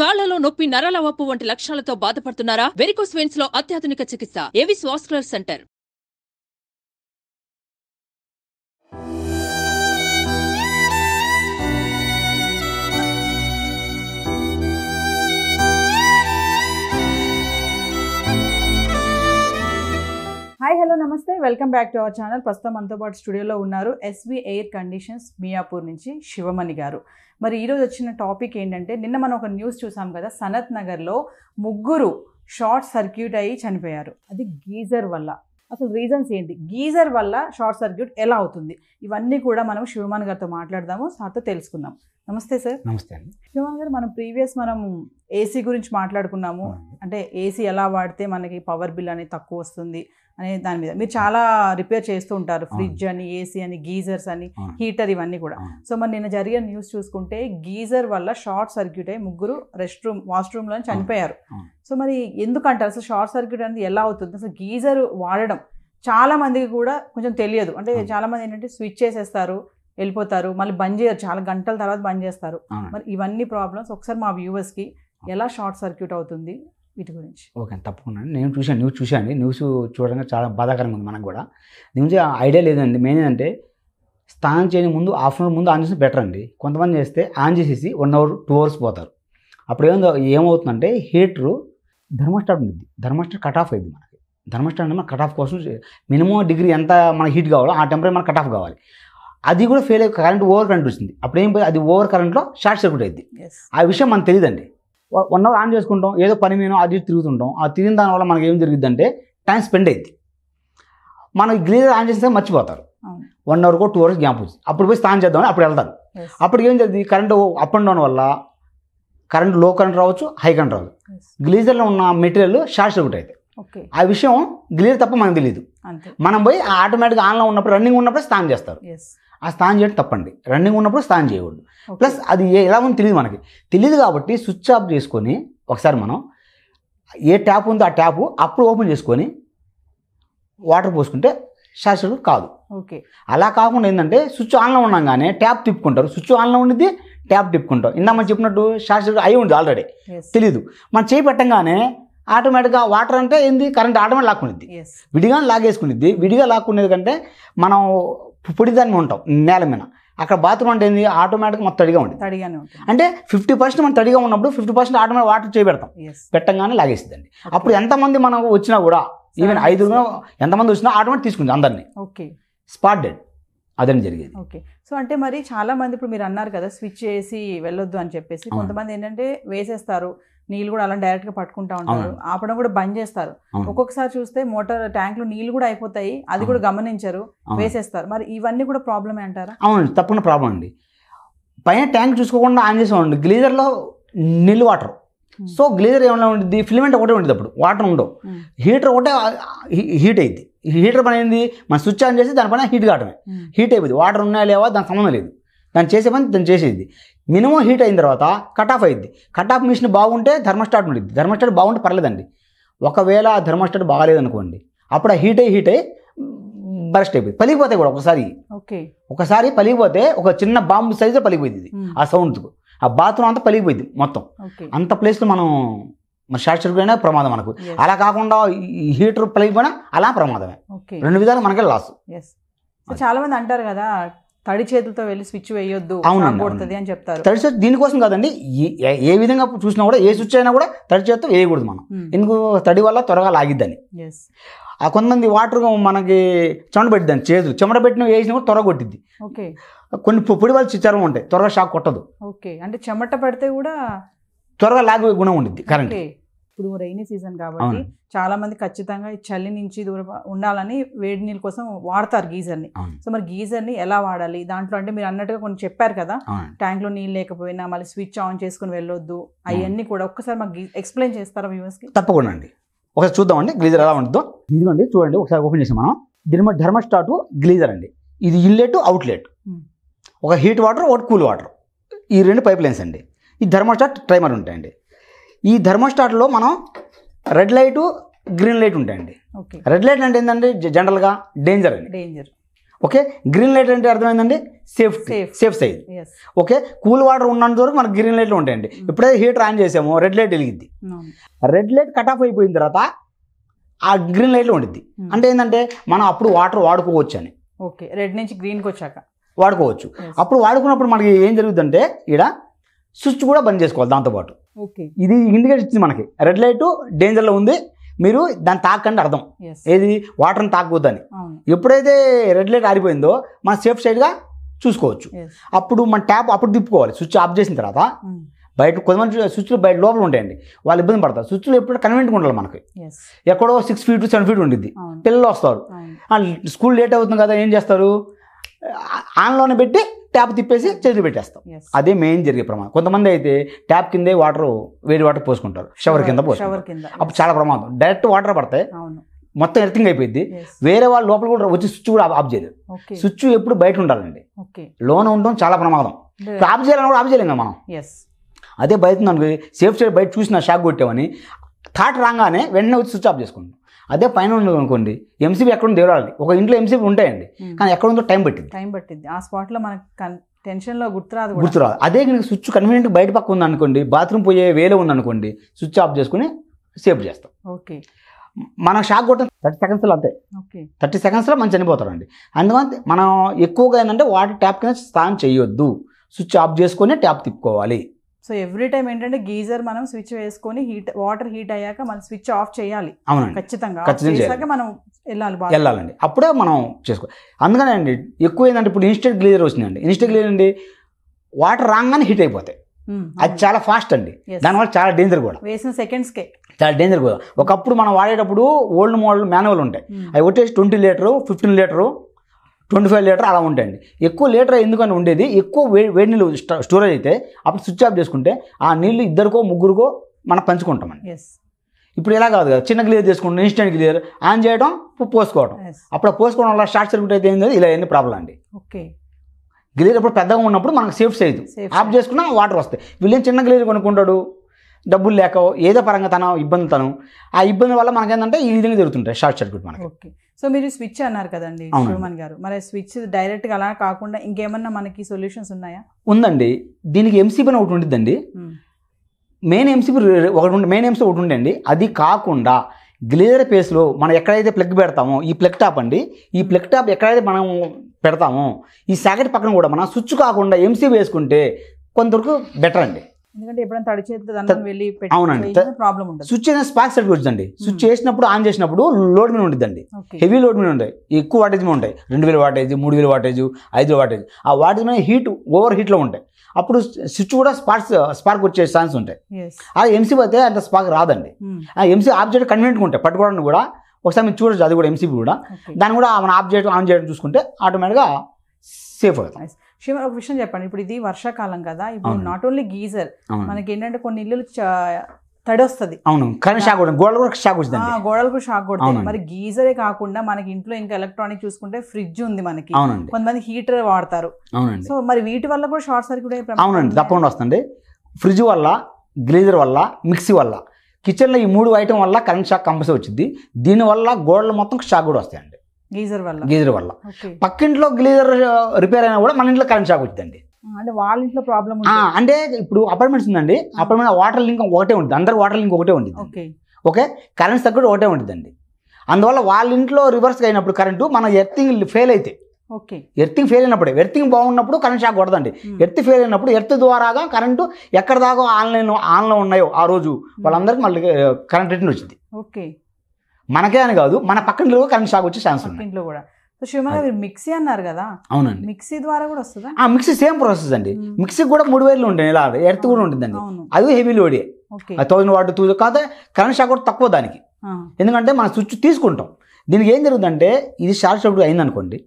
కాళ్లలో నొప్పి, నరాల వాపు వంటి లక్షణాలతో బాధపడుతున్నారా? వెరికోస్ వెయిన్స్ లో అత్యాధునిక చికిత్స Avis vascular centre. Hi hello నమస్తే, welcome back to our channel. ప్రస్తుతం మనతో పాటు స్టూడియోలో ఉన్నారు ఎస్వి ఎయిర్ కండిషన్స్ మియాపూర్ నుంచి శివమణి గారు. మరి ఈరోజు వచ్చిన టాపిక్ ఏంటంటే, నిన్న మనం ఒక న్యూస్ చూసాం కదా, సనత్ నగర్లో ముగ్గురు షార్ట్ సర్క్యూట్ అయ్యి చనిపోయారు. అది గీజర్ వల్ల. అసలు రీజన్స్ ఏంటి, గీజర్ వల్ల షార్ట్ సర్క్యూట్ ఎలా అవుతుంది, ఇవన్నీ కూడా మనం శివమణి గారితో మాట్లాడదాము, సార్తో తెలుసుకుందాం. నమస్తే సార్. నమస్తే అండి. శివమణి గారు, మనం మనం ఏసీ గురించి మాట్లాడుకున్నాము. అంటే ఏసీ ఎలా వాడితే మనకి పవర్ బిల్ అనేది తక్కువ వస్తుంది అనే దాని మీద మీరు చాలా రిపేర్ చేస్తూ ఉంటారు. ఫ్రిడ్జ్ అని, ఏసీ అని, గీజర్స్ అని, హీటర్, ఇవన్నీ కూడా. సో మరి నిన్న జరిగిన న్యూస్ చూసుకుంటే గీజర్ వల్ల షార్ట్ సర్క్యూట్ అయ్యి ముగ్గురు వాష్రూమ్లో చనిపోయారు. సో మరి ఎందుకంటారు అసలు షార్ట్ సర్క్యూట్ అనేది ఎలా అవుతుంది? అసలు గీజర్ వాడడం చాలా మందికి కూడా కొంచెం తెలియదు. అంటే చాలా మంది ఏంటంటే స్విచ్ చేసేస్తారు, వెళ్ళిపోతారు, మళ్ళీ బంద్ చేయరు, చాలా గంటల తర్వాత బంద్ చేస్తారు. మరి ఇవన్నీ ప్రాబ్లమ్స్ ఒకసారి మా వ్యూవర్స్కి ఎలా షార్ట్ సర్క్యూట్ అవుతుంది వీటి గురించి. ఓకే, తప్పకుండా. నేను న్యూస్ చూశాను. న్యూస్ చూడడానికి చాలా బాధాకరంగా ఉంది మనకు కూడా. దీని నుంచి ఐడియా లేదండి. మెయిన్ ఏంటంటే, స్నానం చేయని ముందు ఆఫ్టర్నూన్ ముందు ఆన్ చేస్తే బెటర్ అండి. కొంతమంది చేస్తే ఆన్ చేసేసి 1 hour 2 hours పోతారు. అప్పుడు ఏమవుతుందంటే, హీటరు థర్మోస్టాట్ ఉంది, థర్మోస్టాట్ కట్ ఆఫ్ అయింది. మనకి థర్మోస్టాట్ అంటే మన కట్ ఆఫ్ కోసం మినిమం డిగ్రీ ఎంత మనకి హీట్ కావాలో ఆ టెంపరేచర్ మనకు కట్ ఆఫ్ కావాలి. అది కూడా ఫెయిల్ అయ్యి కరెంట్ ఓవర్ కరెంట్ వచ్చింది. అప్పుడు ఏం పోయి అది ఓవర్ కరెంట్లో షార్ట్ సర్క్యూట్ అయింది. ఆ విషయం మనకు తెలియదండి. 1 hour ఆన్ చేసుకుంటాం, ఏదో పని మీద అది తిరుగుతుంటాం. ఆ తిరిగిన దానివల్ల మనకి ఏం జరిగింది అంటే టైం స్పెండ్ అయింది. మనకి గ్లీజర్ ఆన్ చేస్తే మర్చిపోతారు. 1 hour 2 hours గ్యాప్ వచ్చింది. అప్పుడు పోయి స్నానం చేద్దామని అప్పుడు వెళ్తారు. అప్పుడు ఏం జరిగింది, కరెంట్ అప్ అండ్ డౌన్ వల్ల కరెంట్ లో కరెంట్ రావచ్చు, హై కరెంట్ రావచ్చు. గ్లీజర్లో ఉన్న మెటీరియల్ షార్ట్ సర్క్యూట్ అయితే ఆ విషయం గ్లీజర్ తప్ప మనకు తెలియదు. మనం పోయి ఆటోమేటిక్గా ఆన్లో ఉన్నప్పుడు, రన్నింగ్ ఉన్నప్పుడు స్నానం చేస్తారు. ఆ స్నానం చేయడం తప్పండి. రన్నింగ్ ఉన్నప్పుడు స్నానం చేయకూడదు. ప్లస్ అది ఎలా ఉందో తెలియదు, మనకి తెలియదు. కాబట్టి స్విచ్ ఆఫ్ చేసుకొని ఒకసారి మనం ఏ ట్యాప్ ఉందో ఆ ట్యాప్ అప్పుడు ఓపెన్ చేసుకొని వాటర్ పోసుకుంటే షార్ట్ సర్క్యూట్ కాదు. ఓకే, అలా కాకుండా ఏంటంటే, స్విచ్ ఆన్లో ఉన్నాగానే ట్యాప్ తిప్పుకుంటారు. స్విచ్ ఆన్లో ఉండిద్ది, ట్యాప్ తిప్పుకుంటాం. ఇందా మనం చెప్పినట్టు షార్ట్ సర్క్యూట్ అయి ఉంది ఆల్రెడీ, తెలీదు. మనం చేయి పెట్టంగానే ఆటోమేటిక్గా వాటర్ అంటే ఏంది, కరెంట్ ఆటోమేటిక్ లాక్కునిద్ది. విడిగా లాగేసుకునిద్ది. విడిగా లాక్కునేది కంటే మనం పొడి దాన్ని ఉంటాం నేల మీద. అక్కడ బాత్రూమ్ అంటే ఏంది, ఆటోమేటిక్గా మొత్తం తడిగా ఉంటుంది. అంటే 50% మనం తడిగా ఉన్నప్పుడు 50% ఆటోమేటిక్ వాటర్ చేయబెడతాం. పెట్టంగానే లాగేస్తుందండి. అప్పుడు ఎంతమంది మనం వచ్చినా కూడా, ఈవెన్ 5 ఎంతమంది వచ్చినా ఆటోమేటిక్ తీసుకుంది అందరినీ. Okay, spot dead. అదని జరిగేది. ఓకే, సో అంటే మరి చాలా మంది ఇప్పుడు మీరు అన్నారు కదా స్విచ్ చేసి వెళ్ళొద్దు అని చెప్పేసి, కొంతమంది ఏంటంటే వేసేస్తారు, నీళ్ళు కూడా అలా డైరెక్ట్గా పట్టుకుంటా ఉంటారు, ఆపడం కూడా బంద్ చేస్తారు. ఒక్కొక్కసారి చూస్తే మోటార్ ట్యాంక్లో నీళ్ళు కూడా అయిపోతాయి, అది కూడా గమనించరు, వేసేస్తారు. మరి ఇవన్నీ కూడా ప్రాబ్లమే అంటారా? అవునండి, తప్పకుండా ప్రాబ్లం అండి. పైన ట్యాంక్ చూసుకోకుండా ఆన్ చేసామండి, గ్లీజర్లో నీళ్ళు వాటర్. సో గ్లీజర్ ఏమైనా ఉంటుంది, ఫిలమెంట్ ఒకటే ఉంటుంది, అప్పుడు వాటర్ ఉండవు. హీటర్ ఒకటే హీట్ అయింది. హీటర్ పని ఏంది, మన స్విచ్ ఆన్ చేసి దానిపైన హీట్ కావడమే. హీట్ అయిపోయింది. వాటర్ ఉన్నాయా లేవా దానికి సంబంధం లేదు. దాన్ని చేసే పని దాన్ని చేసేది. మినిమం హీట్ అయిన తర్వాత కట్ ఆఫ్ అయింది. కట్ ఆఫ్ మిషన్ బాగుంటే థర్మోస్టాట్ ఉంటుంది. థర్మోస్టాట్ బాగుంటే పర్లేదండి. ఒకవేళ ఆ థర్మోస్టాట్ బాగాలేదనుకోండి, అప్పుడు ఆ హీట్ అయ్యి బరస్ట్ అయిపోయింది, పలిగిపోతాయి కూడా ఒకసారి. ఒకసారి పలిగిపోతే ఒక చిన్న బాంబు సైజులో పలిగిపోయింది ఆ సౌండ్కు. ఆ బాత్రూమ్ అంతా పలిగిపోయింది మొత్తం. అంత ప్లేస్లో మనం షార్ట్ సర్క్యూట్ అయినా ప్రమాదం మనకు. అలా కాకుండా ఈ హీటర్ పలిగిపోయినా అలా ప్రమాదమే. 2 విధాలు మనకే లాస్. చాలా మంది అంటారు కదా, తడి చేతులతో వెళ్ళి స్విచ్ వేయొద్దు అని చెప్తారు. తడి చేతి దీనికోసం కాదండి, ఏ విధంగా చూసినా కూడా, ఏ స్విచ్ అయినా కూడా తడి చేతితో వేయకూడదు మనం. ఎందుకు, తడి వల్ల త్వరగా లాగిద్దని. ఆ కొంతమంది వాటర్ మనకి చెమట పెట్టిద్దని, చేతులు చెమట పెట్టిన వేసినా కూడా త్వరగా కొట్టిద్ది. కొన్ని పొడి వాళ్ళు చర్మం ఉంటాయి, త్వరగా షాక్ కొట్టదు. అంటే చెమట పడితే కూడా త్వరగా లాగే గుణం ఉండిద్ది కరెంట్. ఇప్పుడు రైనీ సీజన్ కాబట్టి చాలా మంది ఖచ్చితంగా ఈ చలి నుంచి దూరం ఉండాలని వేడి నీళ్ళ కోసం వాడతారు గీజర్ని. సో మరి గీజర్ని ఎలా వాడాలి దాంట్లో, అంటే మీరు అన్నట్టుగా కొన్ని చెప్పారు కదా, ట్యాంక్లో నీళ్ళు లేకపోయినా మళ్ళీ స్విచ్ ఆన్ చేసుకుని వెళ్ళొద్దు, అవన్నీ కూడా ఒక్కసారి మాకు ఎక్స్ప్లెయిన్ చేస్తారా వ్యూవర్స్కి? తప్పకుండా అండి. ఒకసారి చూద్దామండి గ్లీజర్ ఎలా ఉంటుందో. ఇదిగోండి చూడండి, ఒకసారి ఓపెన్ చేసి మనం దీని థర్మోస్టాట్ గ్లీజర్ అండి. ఇది ఇన్లెట్ అవుట్లెట్, ఒక హీట్ వాటర్ ఒకటి కూల్ వాటర్, ఈ 2 పైప్ లైన్స్ అండి. ఈ థర్మోస్టాట్ టైమర్ ఉంటాయండి. ఈ థర్మోస్టాట్లో మనం రెడ్ లైటు గ్రీన్ లైట్ ఉంటాయండి. రెడ్ లైట్ అంటే ఏంటంటే జనరల్గా డేంజర్ అండి. ఓకే, గ్రీన్ లైట్ అంటే అర్థమైందండి safe side. Okay, cool water ఉన్నంత వరకు మనకు గ్రీన్ లైట్లు ఉంటాయండి. ఎప్పుడైతే హీటర్ ఆన్ చేసామో రెడ్ లైట్ వెలిగిద్ది. రెడ్ లైట్ కట్ ఆఫ్ అయిపోయిన తర్వాత ఆ గ్రీన్ లైట్లో ఉండిద్ది. అంటే ఏంటంటే మనం అప్పుడు వాటర్ వాడుకోవచ్చు అని. ఓకే, రెడ్ నుంచి గ్రీన్కి వచ్చాక వాడుకోవచ్చు. అప్పుడు వాడుకున్నప్పుడు మనకి ఏం జరుగుతుందంటే ఇక్కడ స్విచ్ కూడా బంద్ చేసుకోవాలి దాంతోపాటు. ఓకే, ఇది ఇండికేట్ ఇచ్చింది మనకి, రెడ్ లైట్ డేంజర్లో ఉంది, మీరు దాన్ని తాకండి అర్థం. ఏది వాటర్ని తాకవద్దని. ఎప్పుడైతే రెడ్ లైట్ ఆరిపోయిందో మనం సేఫ్ సైడ్గా చూసుకోవచ్చు. అప్పుడు మన ట్యాప్ అప్పుడు తిప్పుకోవాలి. స్విచ్ ఆఫ్ చేసిన తర్వాత బయట కొంతమంది స్విచ్లు బయట లోపల ఉంటాయండి, వాళ్ళు ఇబ్బంది పడతారు. స్విచ్లు ఎప్పుడు కన్వీనియంట్గా ఉండాలి మనకి. ఎక్కడో 6 feet 7 feet ఉండిద్ది. పిల్లలు వస్తారు, స్కూల్ లేట్ అవుతుంది కదా, ఏం చేస్తారు, ఆన్లోనే పెట్టి ట్యాప్ తిప్పేసి చేతులు పెట్టేస్తాం. అదే మెయిన్ జరిగే ప్రమాదం. కొంతమంది అయితే ట్యాప్ కిందే వేడి వాటర్ పోసుకుంటారు, షవర్ కింద పోసుకుంటారు. అప్పుడు చాలా ప్రమాదం. డైరెక్ట్ వాటర్ పడతాయి, మొత్తం ఎర్తింగ్ అయిపోయింది. వేరే వాళ్ళు లోపల కూడా వచ్చి స్విచ్ కూడా ఆఫ్ చేయలేదు. స్విచ్ ఎప్పుడు బయట ఉండాలండి, లోన ఉండడం చాలా ప్రమాదం. ఆఫ్ చేయాలని కూడా ఆఫ్ చేయలేం కదా మనం. అదే బయట అనుకో, సేఫ్ సైడ్ బయట చూసిన షాక్ కొట్టామని థాట్ రాగానే వెంటనే వచ్చి స్విచ్ ఆఫ్ చేసుకుంటాం. అదే పైన ఉండదు అనుకోండి, ఎంసీబీ ఎక్కడ ఉందో తెలియాలి. ఒక ఇంట్లో ఎంసీబీ ఉంటాయండి, కానీ ఎక్కడ ఉందో టైం పట్టింది. ఆ స్పాట్లో మనకి టెన్షన్లో గుర్తురాదు. అదే కనుక స్విచ్ కన్వీనియంట్ బయట పక్క ఉంది అనుకోండి, బాత్రూమ్ పోయే వేలో ఉంది అనుకోండి, స్విచ్ ఆఫ్ చేసుకుని సేఫ్ చేస్తాం. ఓకే, మనం షాక్ కొట్టిన 30 secondsలో అంతే. 30 secondsలో మనం చనిపోతారండి. అందుకని మనం ఎక్కువగా ఏంటంటే వాటర్ ట్యాప్ కింద స్నానం చేయొద్దు, స్విచ్ ఆఫ్ చేసుకొని ట్యాప్ తిప్పుకోవాలి. సో ఎవ్రీ టైం ఏంటంటే గీజర్ మనం స్విచ్ వేసుకొని వాటర్ హీట్ అయ్యాక మనం స్విచ్ ఆఫ్ చేయాలి. అవునండి, ఖచ్చితంగా మనం వెళ్ళాలండి, అప్పుడే మనం చేసుకోవాలి. అందుకనే అండి ఎక్కువ ఏంటంటే ఇప్పుడు ఇన్స్టెంట్ గ్లీజర్ వచ్చిందండి. ఇన్స్టెంట్ గ్లీజర్ అండి వాటర్ రాగానే హీట్ అయిపోతాయి. అది చాలా ఫాస్ట్ అండి, దానివల్ల చాలా డేంజర్ కూడా. వేసిన సెకండ్స్కే చాలా డేంజర్ కూడా. ఒకప్పుడు మనం వాడేటప్పుడు ఓల్డ్ మోడల్ మాన్యువల్ ఉంటాయి, అవి వచ్చేసి 20 లీటర్ 15 లీటర్ 25 లీటర్ అలా ఉంటాయండి. ఎక్కువ లీటర్ ఎందుకని ఉండేది, ఎక్కువ వేడి నీళ్ళు స్టోరేజ్ అయితే అప్పుడు స్విచ్ ఆఫ్ చేసుకుంటే ఆ నీళ్ళు 2కో 3కో మనం పంచుకుంటామండి. ఇప్పుడు ఎలా కాదు కదా, చిన్న గ్లియర్ చేసుకుంటాం, ఇన్స్టెంట్ గ్లియర్ ఆన్ చేయడం పోసుకోవడం. అప్పుడు పోసుకోవడం వల్ల షార్ట్ సర్క్యూట్ అయితే ఏంది, ఇలా ఎన్ని ప్రాబ్లం అండి. ఓకే, గ్లియర్ ఎప్పుడు పెద్దగా ఉన్నప్పుడు మనకు సేఫ్ సైజు ఆఫ్ చేసుకున్నా వాటర్ వస్తాయి. వీళ్ళేం చిన్న గ్లియర్ కొనుక్కుంటాడు, డబ్బులు లేక ఏదో పరంగా ఆ ఇబ్బంది వల్ల మనకేంటంటే ఈ విధంగా జరుగుతుంటాయి షార్ట్ సర్క్యూట్ మనకి. ఓకే, సో మీరు స్విచ్ అన్నారు కదండి శివమణి గారు, మరి స్విచ్ డైరెక్ట్గా అలా కాకుండా ఇంకేమన్నా మనకి సొల్యూషన్స్ ఉన్నాయా? ఉందండి, దీనికి ఎంసీబీ ఒకటి ఉంటుందండి. మెయిన్ ఎంసీబీ ఒకటి ఉండండి. అది కాకుండా గ్లేజర్ పేస్లో మనం ఎక్కడైతే ప్లగ్ పెడతామో ఈ ప్లగ్ టాప్ అండి, ఈ ప్లగ్ టాప్ ఎక్కడైతే మనం పెడతామో ఈ సాకెట్ పక్కన కూడా మనం స్విచ్ కాకుండా ఎంసీబీ వేసుకుంటే కొంతవరకు బెటర్ అండి. ఎందుకంటే ఎప్పుడైనా తడి చేతితో వెళ్ళి అవునండి ప్రాబ్లం ఉంటుంది. స్విచ్ అనేది స్పార్క్ సర్క్యూట్ వచ్చిందండి. స్విచ్ చేసినప్పుడు ఆన్ చేసినప్పుడు లోడ్ మీద ఉంటుందండి, హెవీ లోడ్ మీద ఉంటాయి, ఎక్కువ వాటేజ్ మీద ఉంటాయి, 2000 వాటేజ్ 3000 వాటేజ్ 5000 వాటేజ్. ఆ వాటేజ్ మీద ఓవర్ హీట్లో ఉంటాయి. అప్పుడు స్విచ్ కూడా స్పార్క్ వచ్చే ఛాన్స్ ఉంటాయి. ఆ ఎంసీబీ అయితే అంత స్పార్క్ రాదండి. ఆ ఎంసీ ఆబ్జెక్ట్ కన్వీనియంట్గా ఉంటాయి, పట్టుకోవడానికి కూడా ఒకసారి మీరు చూడొచ్చు. అది కూడా ఎంసీబీ కూడా దాన్ని కూడా మనం ఆబ్జెక్ట్ ఆన్ చేయడం చూసుకుంటే ఆటోమేటిక్గా సేఫ్ అవుతాం. శివ, ఒక విషయం చెప్పండి, ఇప్పుడు ఇది వర్షాకాలం కదా, ఇప్పుడు నాట్ ఓన్లీ గీజర్ మనకి ఏంటంటే కొన్ని ఇల్లు తడి వస్తుంది. అవును, కరెంట్ షాక్ కొడుతుంది, గోడలు కూడా షాక్ వచ్చింది, గోడలు కూడా షాక్ కొడుతుంది. మరి గీజరే కాకుండా మనకి ఇంట్లో ఇంకా ఎలక్ట్రానిక్ చూసుకుంటే ఫ్రిడ్జ్ ఉంది మనకి, కొంతమంది హీటర్ వాడతారు. అవునండి, సో మరి వీటి వల్ల కూడా షార్ట్ సర్క్యూట్ అయ్యే ప్రమాదం. అవునండి, తప్పకుండా వస్తుంది. ఫ్రిడ్జ్ వల్ల, గ్లీజర్ వల్ల, మిక్సీ వల్ల, కిచెన్లో ఈ 3 ఐటమ్ వల్ల కరెంట్ షాక్ కంపల్సరీ వచ్చింది. దీనివల్ల గోడలు మొత్తం షాక్ కూడా వస్తాయండి గీజర్ వల్ల. పక్కింట్లో గ్లీజర్ రిపేర్ అయినా కూడా మన ఇంట్లో కరెంట్ షాక్ వచ్చిందండి. అంటే వాళ్ళ ఇంట్లో ప్రాబ్లం అంటే ఇప్పుడు అపార్ట్మెంట్స్ ఉందండి, అపార్ట్మెంట్ వాటర్ లింక్ ఒకటే ఉంటుంది, అందరు వాటర్ లింక్ ఒకటే ఉంటుంది. ఓకే, కరెంట్ సర్క్యూట్ ఒకటే ఉంటుందండి. అందువల్ల వాళ్ళ ఇంట్లో రివర్స్ అయినప్పుడు కరెంటు మన ఎర్తింగ్ ఫెయిల్ అయితే, ఎర్తింగ్ ఫెయిల్ అయినప్పుడే, ఎర్తింగ్ బాగున్నప్పుడు కరెంట్ షాక్ కొడదండి. ఎర్త్ ఫెయిల్ అయినప్పుడు ఎర్త్ ద్వారాగా కరెంటు ఎక్కడ దాకా ఆన్లో ఉన్నాయో ఆ రోజు వాళ్ళందరికీ మళ్ళీ కరెంట్ రిటర్న్ వచ్చింది. ఓకే, మనకే అని కాదు, మన పక్కన కరెంట్ షాక్ వచ్చే ఛాన్స్ ఉంది ఇంట్లో కూడా. మిక్సీ అన్నారు కదా, అవునండి, మిక్సీ ద్వారా కూడా వస్తుందా? మిక్సీ సేమ్ ప్రాసెస్ అండి. మిక్సీ కూడా 3 వైర్లు ఉంటాయి, ఇలా ఎర్త్ కూడా ఉంటుందండి. అది హెవీ లోడే, 1000 వాట్ 2000 కాదు, కరెంట్ షాక్ కూడా తక్కువ దానికి. ఎందుకంటే మనం స్విచ్ తీసుకుంటాం. దీనికి ఏం జరుగుతుందంటే ఇది షార్ట్ సర్క్యూట్ అయిందనుకోండి,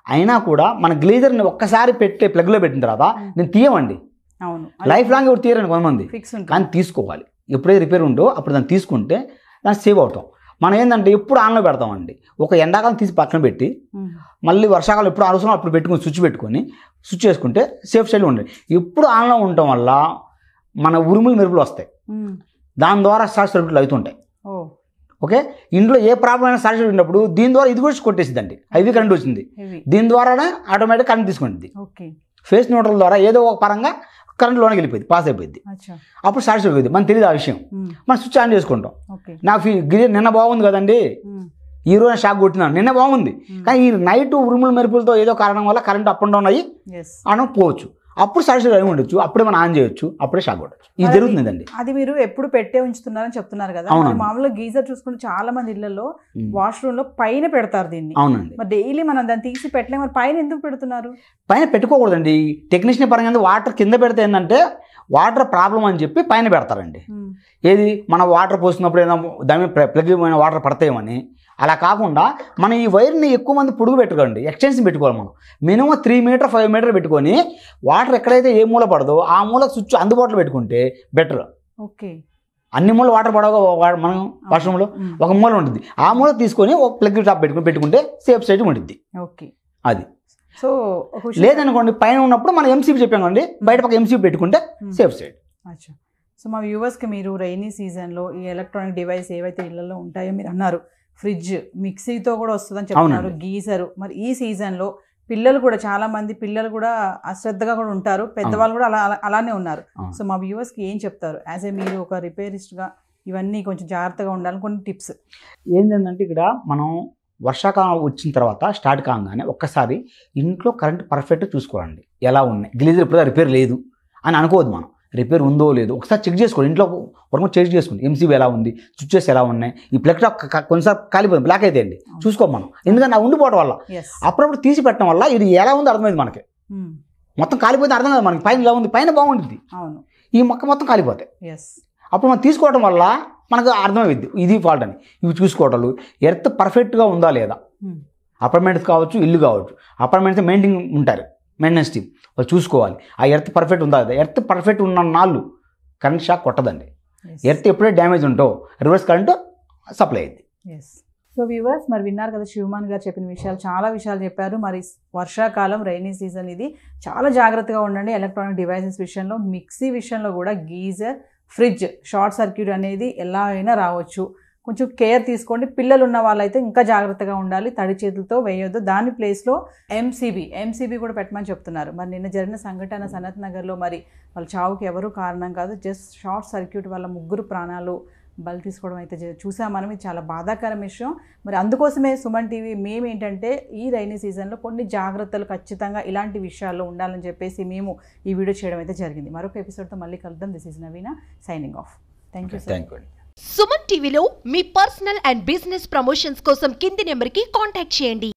అయినా కూడా మన గ్లీజర్ని ఒక్కసారి ప్లగ్లో పెట్టిన తర్వాత నేను తీయమండి, లైఫ్ లాంగ్ ఎవరు తీయరండి కొంతమంది, కానీ తీసుకోవాలి. ఎప్పుడైతే రిపేర్ ఉందో అప్పుడు దాన్ని తీసుకుంటే దాన్ని సేవ్ అవుతాం. మనం ఏంటంటే ఎప్పుడు ఆన్లో పెడతామండి, ఒక ఎండాకాలం తీసి పక్కన పెట్టి మళ్ళీ వర్షాకాలం ఎప్పుడు అవసరం అప్పుడు పెట్టుకుని స్విచ్ చేసుకుంటే సేఫ్ సైడ్లో ఉండండి. ఎప్పుడు ఆన్లో ఉండటం వల్ల మన ఉరుములు మెరుపులు వస్తాయి, దాని ద్వారా షార్ట్ సర్క్యూట్లు అవుతుంటాయి. ఓకే, ఇంట్లో ఏ ప్రాబ్లం అయినా షార్ట్ సర్క్యూట్ ఉన్నప్పుడు దీని ద్వారా ఇది కూడా కొట్టేసిందండి, హైవీ కరెంట్ వచ్చింది, దీని ద్వారానే ఆటోమేటిక్ కరెంట్ తీసుకుంటుంది. ఫేస్ న్యూట్రల్ ద్వారా ఏదో ఒక పరంగా కరెంట్ లోనికి వెళ్ళిపోయింది, పాస్ అయిపోయింది, అప్పుడు షార్ట్ సర్క్యూట్ అవుతుంది. మనకు తెలియదు ఆ విషయం, మనం స్విచ్ ఆన్ చేసుకుంటాం. నాకు నిన్న బాగుంది కదండి, ఈ రోజు షాక్ కొట్టినాను, నిన్న బాగుంది, కానీ ఈ నైట్ ఉరుముల మెరుపులతో ఏదో కారణం వల్ల కరెంట్ అప్ అండ్ డౌన్ అయ్యి ఆన్ పోవచ్చు, అప్పుడు షార్ట్ సర్క్యూట్ అయి ఉండొచ్చు, అప్పుడే మనం ఆన్ చేయొచ్చు, అప్పుడే షాక్ కొట్టచ్చు. ఇది జరుగుతుందండి. అది మీరు ఎప్పుడు పెట్టే ఉంచుతున్నారని చెప్తున్నారు కదా, మామూలుగా గీజర్ చూసుకుంటే చాలా మంది ఇళ్లలో వాష్రూమ్ లో పైన పెడతారు దీన్ని. అవునండి, మరి డైలీ మనం దాన్ని తీసి పెట్టలేము, మరి పైన ఎందుకు పెడుతున్నారు? పైన పెట్టుకోకూడదండి, టెక్నీషియన్ పరంగా వాటర్ కింద పెడితే ఏంటంటే వాటర్ ప్రాబ్లం అని చెప్పి పైన పెడతారండి. ఏది మన వాటర్ పోసినప్పుడు ఏదైనా దాని మీద ప్లగ్ అయిన వాటర్ పడతాయేమని. అలా కాకుండా మనం ఈ వైర్ని ఎక్కువ మంది పొడుగు పెట్టుకోండి, ఎక్స్టెన్షన్ పెట్టుకోవాలి. మనం మినిమం 3 మీటర్ 5 మీటర్ పెట్టుకొని వాటర్ ఎక్కడైతే ఏ మూల పడదో ఆ మూల స్విచ్ అందుబాటులో పెట్టుకుంటే బెటర్. ఓకే, అన్ని మూల వాటర్ పడవ మనం వాష్రూమ్లో ఒక మూల ఉంటుంది, ఆ మూల తీసుకొని ఒక ప్లగ్ టాప్ పెట్టుకుంటే సేఫ్ సైడ్ ఉంటుంది. ఓకే, అది. సో లేదనుకోండి పైన ఉన్నప్పుడు మనం ఎంసీబీ చెప్పామండి, బయట పక్క ఎంసీబీ పెట్టుకుంటే సేఫ్ సైడ్. అచ్చా, సో మా వ్యూవర్స్కి మీరు రైనీ సీజన్లో ఈ ఎలక్ట్రానిక్ డివైస్ ఏవైతే ఇళ్లలో ఉంటాయో మీరు అన్నారు, ఫ్రిడ్జ్ మిక్సీతో కూడా వస్తుందని చెప్తున్నారు, గీజరు, మరి ఈ సీజన్లో పిల్లలు కూడా చాలా మంది పిల్లలు కూడా అశ్రద్ధగా కూడా ఉంటారు, పెద్దవాళ్ళు కూడా అలానే ఉన్నారు. సో మా వ్యూవర్స్కి ఏం చెప్తారు యాజ్ ఏ మీరు ఒక రిపేరిస్ట్గా, ఇవన్నీ కొంచెం జాగ్రత్తగా ఉండాలని కొన్ని టిప్స్ ఏంటంటే, ఇక్కడ మనం వర్షాకాలం వచ్చిన తర్వాత స్టార్ట్ కాగానే ఒక్కసారి ఇంట్లో కరెంట్ పర్ఫెక్ట్ చూసుకోవాలండి, ఎలా ఉన్నాయి, గ్లీజర్ ఇప్పుడు రిపేర్ లేదు అని అనుకోవద్దు. మనం రిపేర్ ఉందో లేదో ఒకసారి చెక్ చేసుకోండి, ఇంట్లో వరకు చెక్ చేసుకోండి, ఎంసీబీ ఎలా ఉంది, స్విచ్చెస్ ఎలా ఉన్నాయి, ఈ ప్లగ్ టాప్ కొన్నిసార్లు కాలిపోయింది, బ్లాక్ అయితే అండి చూసుకో మనం, ఎందుకంటే నా ఉండిపోవడం వల్ల అప్పుడప్పుడు తీసి పెట్టడం వల్ల ఇది ఎలా ఉందో అర్థమైంది మనకి. మొత్తం కాలిపోతే అర్థం కాదు మనకి, పైన ఎలా ఉంది, పైన బాగుంటుంది, ఈ మొక్క మొత్తం కాలిపోతాయి. అప్పుడు మనం తీసుకోవడం వల్ల మనకు అర్థమైంది ఇది ఫాల్ట్ అని. ఇవి చూసుకోవటాలు, ఎర్త్ పర్ఫెక్ట్గా ఉందా లేదా, అపార్ట్మెంట్స్ కావచ్చు ఇల్లు కావచ్చు, అపార్ట్మెంట్స్ మెయింటెనెన్స్ టీమ్ వాళ్ళు చూసుకోవాలి, ఆ ఎర్త్ పర్ఫెక్ట్ ఉందా లేదా. ఎర్త్ పర్ఫెక్ట్ ఉన్న నాళ్ళు కరెంట్ షాక్ కొట్టదండి. ఎర్త్ ఎప్పుడే డ్యామేజ్ ఉంటో రివర్స్ కరెంట్ సప్లై అయింది. సో వ్యూవర్స్, మరి విన్నారు కదా శివమాన్ గారు చెప్పిన విషయాలు, చాలా విషయాలు చెప్పారు. మరి వర్షాకాలం రైనీ సీజన్ ఇది, చాలా జాగ్రత్తగా ఉండండి ఎలక్ట్రానిక్ డివైసెస్ విషయంలో. మిక్సీ విషయంలో కూడా గీజర్, ఫ్రిడ్జ్ షార్ట్ సర్క్యూట్ అనేది ఎలా అయినా రావచ్చు, కొంచెం కేర్ తీసుకోండి. పిల్లలు ఉన్న వాళ్ళైతే ఇంకా జాగ్రత్తగా ఉండాలి, తడి చేతులతో వేయొద్దు. దాని ప్లేస్లో ఎంసీబీ కూడా పెట్టమని చెప్తున్నారు. మరి నిన్న జరిగిన సంఘటన సనత్ నగర్లో మరి వాళ్ళ చావుకి ఎవరు కారణం కాదు, జస్ట్ షార్ట్ సర్క్యూట్ వల్ల 3 ప్రాణాలు బలి తీసుకోవడం అయితే చూసాం మనం. ఇది చాలా బాధాకరం విషయం. మరి అందుకోసమే సుమన్ టీవీ మేము ఏంటంటే ఈ రైనీ సీజన్లో కొన్ని జాగ్రత్తలు ఖచ్చితంగా ఇలాంటి విషయాల్లో ఉండాలని చెప్పేసి మేము ఈ వీడియో చేయడం అయితే జరిగింది. మరొక ఎపిసోడ్తో మళ్ళీ కలుద్దాం. This is Naveena signing off. Thank you sir. Suman టీవీలో మీ పర్సనల్ అండ్ బిజినెస్ ప్రమోషన్స్ కోసం కింది నెంబర్కి కాంటాక్ట్ చేయండి.